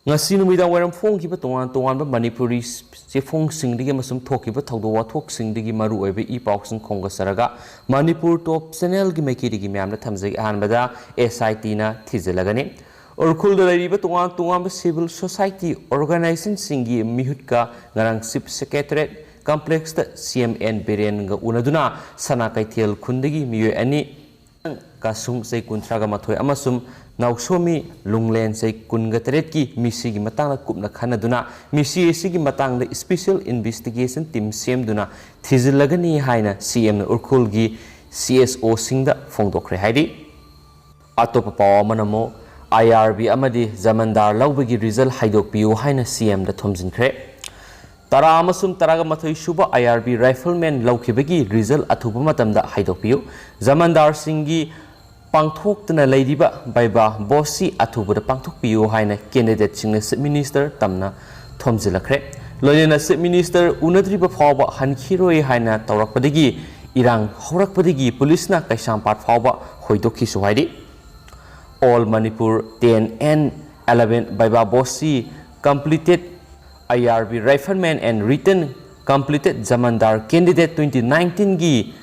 ngasi numidang waram phongkiba tongan Manipuri chefongsingi amasum thokiba thawdo wathoksingi maru oibe ipauksin khongasaraga Manipur top channel gi maikiri gi myamna thamjai ahanbada SIT na thijalagani Urkhul da lariba tongan civil society organization singi mihutka ngarang chief secretariat complex ta CMN Beren ga unaduna sana kaithel khundagi miyo ani kasung sei kuntraga mathoi amasum Nausomi lunglen sei kunga teret ki misi gi matang kupna khanaduna misi esi gi matang da special investigation team semduna thizilagani haina CM na urkhul gi CSO singda phongdokre haidi atopa pawa manamo IRB amadi zamandar lawbagi result haidokpiu haina CM da thomjinkhre tara amasum taraga mathoi suba IRB rifleman lawkhibagi result athuba matamda haidokpiu zamandar singi Pangthokna Ladiba Baiba Bossi Atuba Pangthok Pio Haina candidate Singh Minister Tamna Thomzilakre Loyana Minister Unadriba Fauba Hankiroi Haina Taurakpadigi Irang Horakpadigi Police na Kaishampat Fauba Hoidoki Suhaidi All Manipur 10 and 11 Baiba Bossi completed IRB Rifleman and written completed Zamandar candidate 2019 gi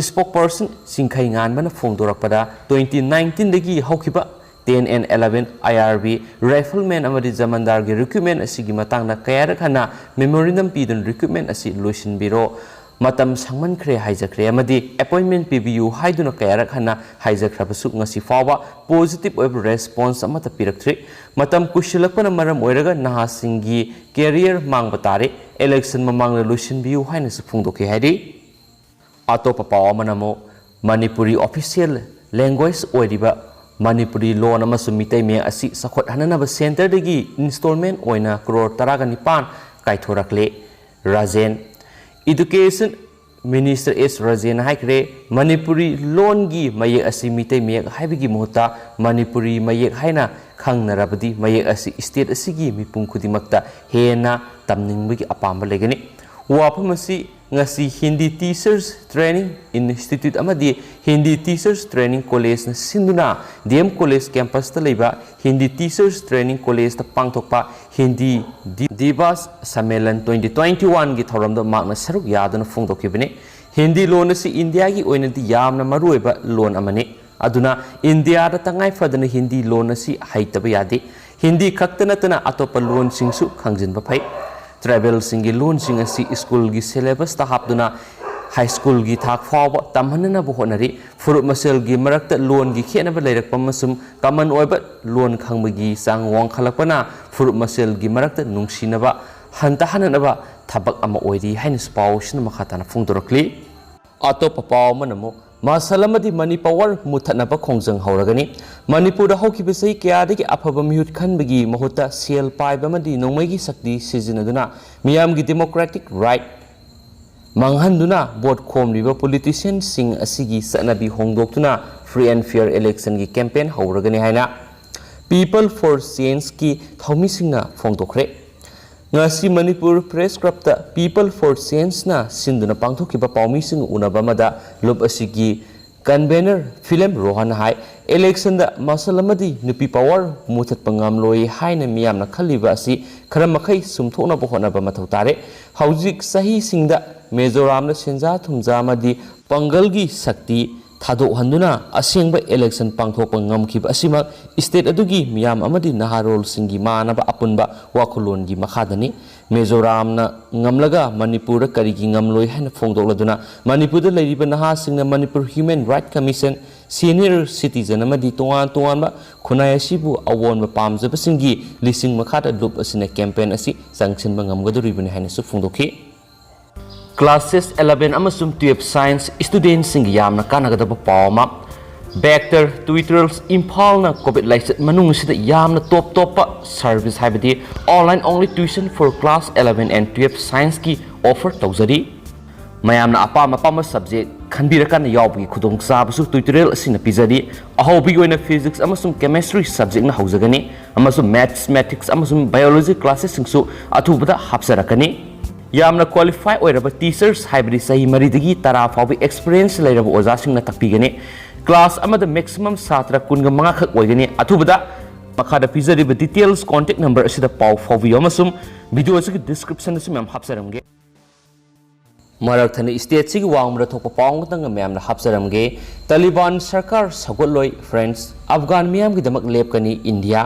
spokesperson Singkhai Nganbana Phongdorakpada 2019 dagi haukiba 10 and 11 IRB rifleman amadi zamandar gi recruitment asigi matangna kayarak hana memorandum pidun recruitment asi loisin biro matam sangman khre haijakre amadi appointment PBU haiduna kayarak hana haijakrabasu ngasi fawa positive web response amata piraktri matam kushilakpana maram oiraga nahasingi career mangbatare election mamangna loisin biu haina su phongdoki haidi Atopa pawa manamo Manipuri official language oiriba Manipuri law namasu mitai me asi sakhot hananaba center dagi installment oina crore 19 kaithorakle Rajen Education Minister S Rajen haikre Manipuri loan gi mayek asi mitai me haibigi mohta Manipuri mayek haina khangnarabadi mayek asi state asigi mipum khudimakta hena tamningbagi apamba legani wapamasi ngasi Hindi Teachers Training Institute amadi Hindi Teachers Training College na sinduna DM College campus ta leiba Hindi Teachers Training College ta pangthokpa Hindi Divas Sammelan 2021 gi thoramda makna saruk yaduna phongdokibane Hindi loan si India gi oinadi yamna maruiba loan amani aduna India da tangai fadana Hindi loan si haitaba yade Hindi khaktana tana atopa loan singsu khangjinba phai Travel singi loan sing asi school gi syllabus ta hapduna high school gi thak fawa tamhanna bu honari furup masel gi marakta loan gi khena ba leirak pamasum common oiba loan khangmagi sang wang khalakpana furup masel gi marakta nungsinaba hanta hananaba thabak ama oiri haina spaw shin makhatana phungdorakli atopa paw manamo Masalamadi Manipur Muthanaba Khongjang Hauragani Manipur Hokiba sei kayadagi afaba mihut khanbagi mahuta sel paibamadi nongmaigi sakti sizinaduna miyamgi democratic right manghanduna vote khomliba politician sing asigi sanabi hongdoktuna free and fair election gi campaign hauragani haina People for Change ki thaumisingna phongdokre ngasi Manipur press club ta People for Change na sinduna pangthokiba pawmising unaba mada lob asigi convener film Rohan hai election da masalamadi nupi power muthat pangam loi haina miyamna khaliba asi kharamakhay sumthona bohona ba mathautare haujik sahi singda Mizoram na senja thumja madi pangalgi sakti Thado handuna asengba election pangthokpa ngamkhiba asima state adugi miyam amadi naharol singi manaba apunba wakhulon gi makhadani Mizoram na ngamlaga Manipur karigi ngamloi hana phongdokladuna Manipur da leiriba naha singna Manipur Human Rights Commission senior citizen amadi tongan ba khunai asibu awon ba pamjaba singi lising makhada loop asina campaign asi sanction ba ngamgaduribani hana su phongdokhi Classes 11 amasum 12 science students sing yamna kanagadaba pawma Vector Twitter's Impal na COVID license manung sida yamna top service haibadi online only tuition for class 11 and 12 science ki offer tawjari mayamna apama subject khanbirakan yawbi khudong sabasu tutorial asina pizadi ahobi oina physics amasum chemistry subject na haujagani amasum mathematics amasum biology classes singsu athubada hapsarakani Yamna qualify oiraba teachers haibri sahi maridagi tara fawi experience lairaba oja singna takpigani class amada maximum satra kunga manga khak oigani athubada makada pizarib details contact number asida pau fawbiyo amasum video asigi description da simam hapsaramge marak thani state sigi wangmra thokpa pawng tanga myam na hapsaramge Taliban sarkar sagotloi friends Afghan miyam gi damak lepkani India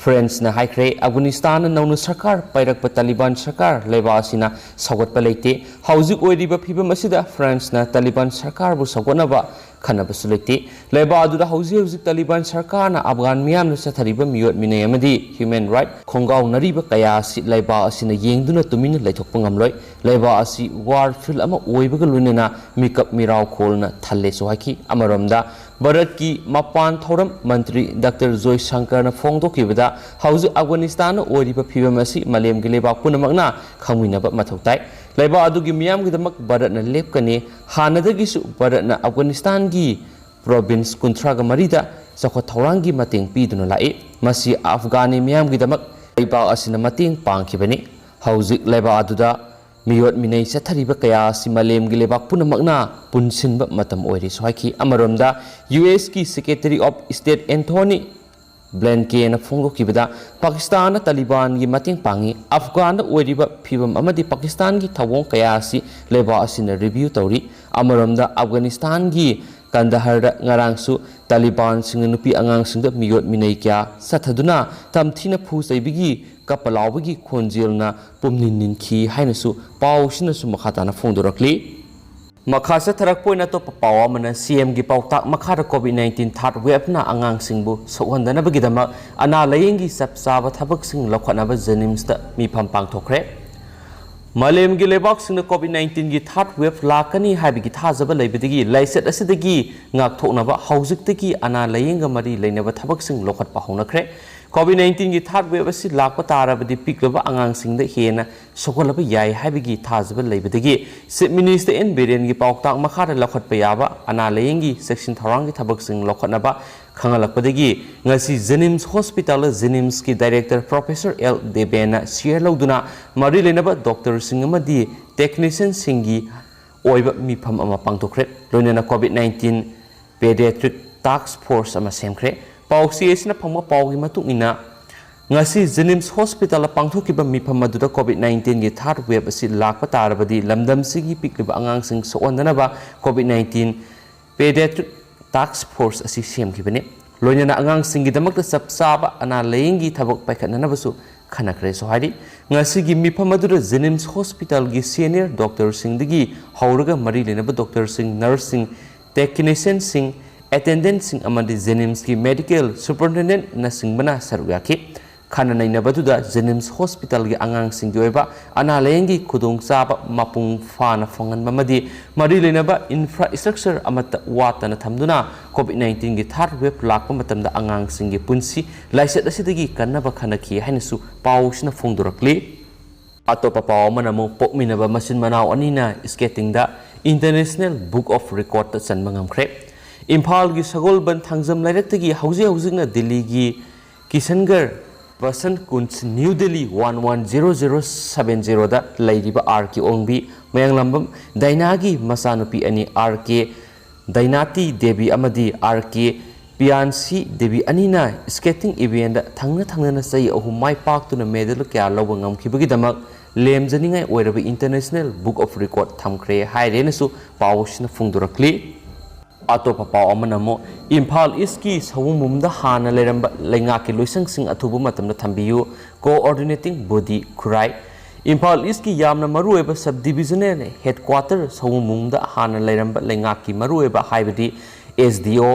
friends na haikre Afghanistan na naunu sarkar pairakpa Taliban sarkar leba asina sagot leite hauzik oiriba phibam asida friends na Taliban sarkar bu sagotnaba khana basulite leba aduda hauzik Taliban sarkar na Afghan miyam na sathariba miyot minay amadi human right khongau nariba kaya si leba asina yengduna tumin laithokpa ngamloi leba asi war field ama oibaga lunena mikap mirau kholna thalle so haki amaramda Bharat ki mapan thoram mantri Dr. Joy Shankar na phongdokibada hauzik Afghanistan na oiriba phibam asi malem gi leba punamakna khangminaba mathautai leba adugi miyam gi damak Bharat na lepkani hanadagi su Bharat na Afghanistan gi province kuntraga marida sakho thaurangi mateng piduna lai masi Afghani miyam gi damak leba asina mateng pangkhibani hauzik leba aduda miyot minay sathariba kaya si malem gi lebak punamakna punsinba matam oiri sohaki amaramda US ki Secretary of State Anthony Blinken na phongdokibada Pakistan na Taliban gi mating pangi Afghan na oiriba phibam amadi Pakistan gi thawong kaya si leba asina review tawri amaramda Afghanistan gi Kandahar da ngarangsu Taliban sing nupi angang sing da miyot minay kya sathaduna tamthina phusaibigi kapalawbagi khonjelna pumnin khi hainasu pawsinasu makhatana phongdorakli makhasa tharakpoina to pawa mana CM gi pawtak makhara COVID-19 third wave na angang singbu sohondana bagidama ana layengi sapsaba thabak sing lokhanaba janims da mi phampang thokre Malem gi lebak sing COVID-19 gi third wave lakani haibigi thajaba leibidigi laiset asidagi ngak thoknaba haujiktagi ana layenga mari leinaba thabak sing lokhat pa honakre COVID-19 gi third wave asi lakpa tarabadi piklaba angang sing da hena sokolaba yai haibigi thajaba leibidigi Chief Minister N Biren gi pawtak makhara lokhat pa yaba ana layengi section tharang gi thabak sing lokhatnaba khangalakpadagi ngasi Jenims Hospital Jenims ki Director Professor L Debena share lauduna mari leinaba doctor sing amadi technician singi oiba mifam ama pangtokre loinena COVID-19 pediatric task force ama semkre pausi esina phangma paugi matukina ngasi Jenims Hospital pangthokiba mifam aduda COVID-19 gi third wave asi lakpa tarabadi lamdam sigi pikliba angang sing soondanaba COVID-19 pediatric task force asi semkibane loinena angang singi damakta sapsaba ana layengi thabak paikhatnanabasu khanakre so hari ngasi gi mifam aduda Jenims Hospital gi senior doctor singdagi hauraga mari lenaba doctor sing nurse sing technician sing attendant sing amadi Jenims ki medical superintendent na singbana sarugaki khana nainabatuda Jenims Hospital gi angang sing joiba ana layengi khudong chaba mapung fana fangan mamadi mari lenaba infrastructure amata watana thamduna COVID-19 gi third wave lakpa matamda angang sing gi punsi laiset asidagi kannaba khanaki hainasu pawsna phongdorakli atopa paw manamo pokminaba masin manaw anina skating da International Book of Record ta chanmangamkhre Imphal gi Sagolban thangjam lairektagi hauji Delhi gi Kishangarh Basan Kunch New Delhi 110070 da lairiba RK Ongbi Mayanglambam Dainagi Masanupi ani RK Dainati Devi amadi RK Piansi Devi anina skating event da thangna sai ahum mai paktuna medal kya lawba ngamkhibagi damak lemjaningai oiraba International Book of Record thamkhre hairenasu pawsna phungdurakli atopa paw amanamo Imphal East ki sawumumda hana leramba leingaki loisang sing athubu matamna thambiyu coordinating body khurai Imphal East ki yamna marueba subdivisional headquarter sawumumda hana leramba leingaki marueba haibadi SDO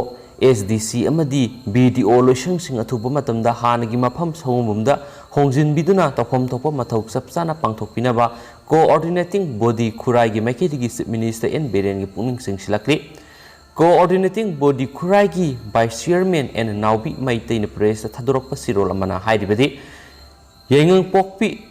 SDC amadi BDO loisang sing athubu matamda hana gi mafam sawumumda hongjin biduna tofam topa mathau sapsana pangthokpinaba coordinating body khurai gi maikedi gi Chief Minister N Biren gi pungning sing silakli Coordinating body Khuraigi Vice Chairman and Naubi Maitain Press Thadorokpa Sirol Amana Haidibadi Yangang Pokpi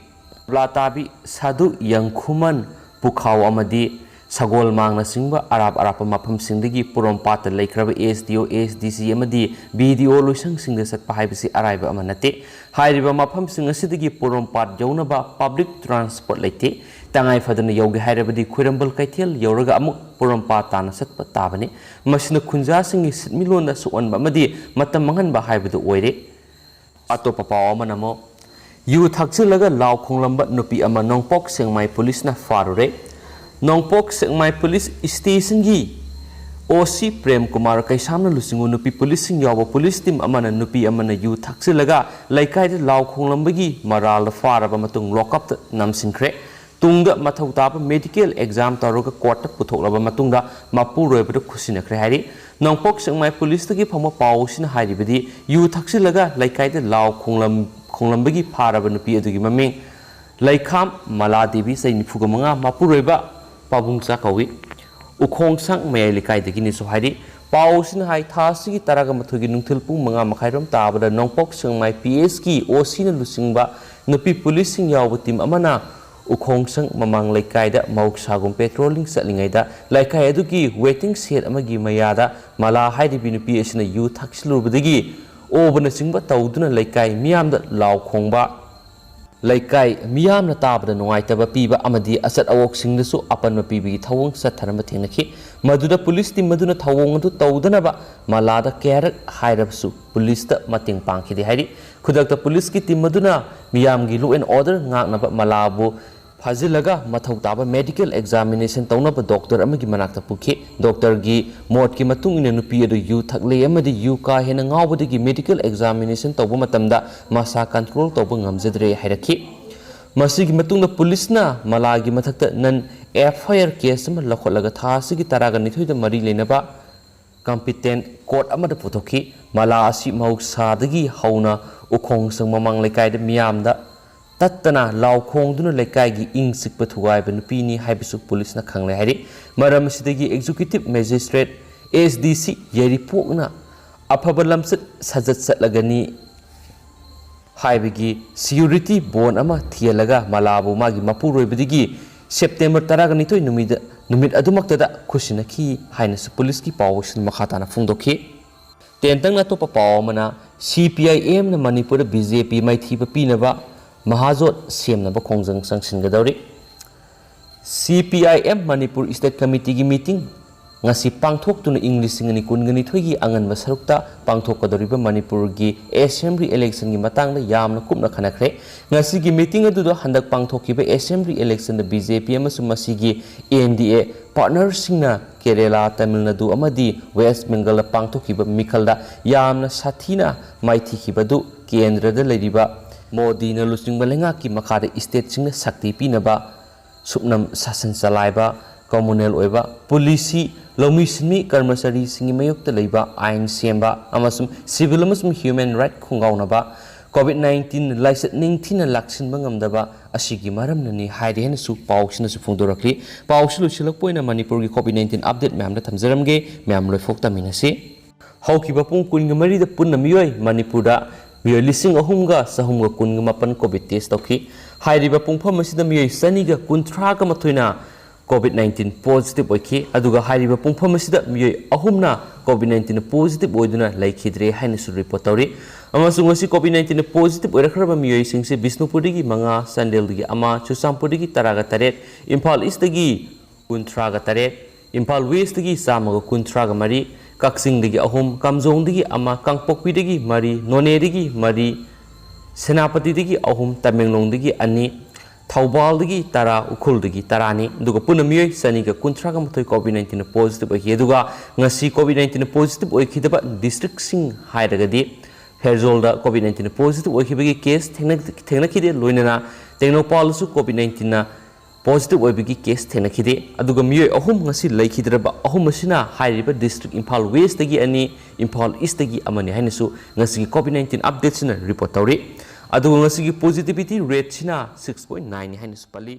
Blatabi Sadu Yangkhuman Pukhaw Amadi Sagol Mangna Singba Arab Mapam Singdagi Purompata Laikraba SDO SDC Amadi BDO Lusang Singda Sat Pahibisi Araiba Amanate Haidiba Mapam Singasidagi Purompat Jaunaba Public Transport Late Tangai Fadana Yogi Hairabadi Quirambal Kaitel Yoraga Amuk Purompatana Satpa Tabani Masina Kunja Singi Milona Suan Bamadi Matamangan Bahaibadu Oire अतोप पाव अमनमो यू थक्सिलगा लाव खोंगलंबा नुपी अमा Nongpok Sengmai police ना फारुरे नोंगपोक सेंगमाई पुलिस स्टेशन की ओसी प्रेम कुमार कैसामना लुसिंगु नुपी पुलिस सिंग यावो पुलिस टीम अमना नुपी अमना यू थक्सिलगा लैकाई दे लाव खोंगलंबगी मराल फारबा मतुंग लॉकअप नमसिंख्रे तुंग मथौ ताब मेडिकल एग्जाम तौरगा कोर्ट पुथोकलबा मतुंगा मपुरोयबद खुसिनख्रे हारि नोंगपोक सेंगमाई पुलिस तगी फम पाउसिन हारिबदी यू थक्सिलगा लैकाई दे लाव खोंगलंबगी फारबा नुपी अदुगी ममिंग लैखाम मला देवी सैनिफुगा मंगा मपुरोयबा पाबुंगसा कौवी उखोंगसंग मयाई लेकाइदगी निसु हारि पाउसिन हाइ थासिगी तरागा मथुगी नुंथिल पुंग मंगा मखाइरोम ताबदा नोंगपोक सेंगमाई पीएस की ओसी न लुसिंगबा नुपी पुलिस सिंग यावबो टीम अमना उखोंगसंग ममांग लेकाइदा मौकसागुम पेट्रोलिंग चटलिंगैदा लेकाइ अदुगी वेटिंग सेट अमगी मयादा मला हाइरिबि नुपी असिना यू थक्सिलुबदगी ओबना सिंगबा तौदुना लेकाइ मियामदा लाव खोंगबा लेकाइ मियामना ताबदा नुंगाइतबा पीबा अमदी असत अवोक सिंगदसु अपनम पीबी थवोंग सथरम थेंगनखि मदुदा पुलिस टीम मदुना थवोंग अदु तौदनबा मलादा केरक हाइरबसु पुलिस ता मतेंग पांखिदे हाइरि खुदकता पुलिस की टीम मदुना मियामगी law and order ngagnaba malabu फाजिलगा मथौ ताबा मेडिकल एग्जामिनेशन तौनब डॉक्टर अमगी मनाक्ता पुखि डॉक्टर की मोट की मतुंग इन नुपी अदु यू थकले अमदी यू का हेन ngaubदगी मेडिकल एग्जामिनेशन तौब मतमदा मसा कंट्रोल तौब ngamjadre हाइरखि मसिगी मतुंग पुलिसना मलागी मथक्ता नन एफआईआर केस अम लखोलगा थासिगी तरागा निथुइदा मरी लेनबा कॉम्पिटेंट कोर्ट अमदा पुथोखि मला असि मौसादगी हौना उखोंगसंग ममांग लेकाइदा मियामदा तत्तना लाव खोंगदुना लेकाइगी इंग सिकपा थुगाइबा नुपीनी हाइबसु पुलिसना खंगले हाइरि मरम सिदगी एग्जीक्यूटिव मजिस्ट्रेट एसडीसी येरिपोकना अफब लमसत सजत सतलगनी हाइबगी सिक्योरिटी बोन अमा थियलगा मलाबु मागी मपुरोइबदगी सेप्टेम्बर 12 नुमित अदुमक्तदा खुसिनखि हाइनस पुलिस की पावसिन मखाताना फुंगदोखि टेंतंग अतोपा पाव मना सीपीआईएम न मणिपुर बीजेपी माइथीबा पीनबा महाजोत सेमनबा खोंजंग संगसिनगदौरी सीपीआईएम मणिपुर स्टेट कमिटी की meeting ngasi pangthoktuna inglisingani kungani thoigi anganba sarukta pangthokadoriba manipur gi assembly election gi matangda yamna kupna khanakre ngasi gi meeting adu do handak pangthokiba assembly election da bjp amasum masigi nda partner singna kerala tamil nadu amadi west bengal da pangthokiba mikhalda yamna sathina maithi khibadu kendra da leriba modi na lusingba lenga ki makhada state singna sakti pinaba supnam sasan salaiba communal oiba policy लौमीसमी कर्मचारी सिंगी मयुक्त लेबा आइन सेंबा अमसुम civil अमसुम human right खुंगाउनबा कोविड-19 लाइसत निंगथिना लाक्सिनबा ngamdaba असिगी मरमननी हाइरेनसु पाउसिनसु फुंदोरखली पाउसिलु सिलकपोइना Manipur की कोविड-19 update ma'am थमजरमगे ma'am लोइफोक्तमिनसी हौकिबा पुंग कुनगा मरी the पुन्ना मियोय Manipur दा मियोय लिसिंग अहुमगा सहुमगा कुनगा मपन Covid test तौखी हाइरिबा पुंगफम मसिदा मियोय सनीगा कुंथ्रागा मथुइना कोविड-19 positive होखी अदुगा हारिबा पुंगफम असिदा मियोय अहुमना कोविड-19 positive ओइदुना लैखिद्रे हाइनसु report तौरी अमसुंग असि कोविड-19 positive ओइरखरबा मियोय सिंगसे बिष्णुपुरदगी मंगा संडेलदगी अमा चुसामपुरदगी तरागा तरेट इम्फाल ईस्टदगी कुंथ्रागा तरेट इम्फाल वेस्टदगी सामगा कुंथ्रागा मरी कक्सिंगदगी अहुम कामजोंगदगी अमा कांगपोकपीदगी मरी नोनेदगी मरी सेनापतिदगी अहुम तमेंगलोंगदगी अनि थौबालदगी तरा उखुलदगी तरानी दुगा पुनमियोय सनीगा कुंथ्रागा मथोय कोविड-19 पॉजिटिव ओइखि अदुगा ngasi कोविड-19 पॉजिटिव ओइखिदबा डिस्ट्रिक्ट सिंग हाइरगदी फेरजोलदा कोविड-19 पॉजिटिव ओइखिबगी केस थेंगनखिदे लोइनना टेक्नोपालसु कोविड-19 ना पॉजिटिव ओइबगी केस थेंगनखिदे अदुगा मियोय अहुम ngasi लैखिद्रबा अहुम मसिना हाइरिबा डिस्ट्रिक्ट इम्फाल वेस्ट दगी अनि इम्फाल ईस्ट दगी अमनि हाइनसु ngasi कोविड-19 अपडेट सिना रिपोर्ट तौरी अदुगा ngasi पॉजिटिविटी रेट सिना 6.9 हाइनसु पल्ली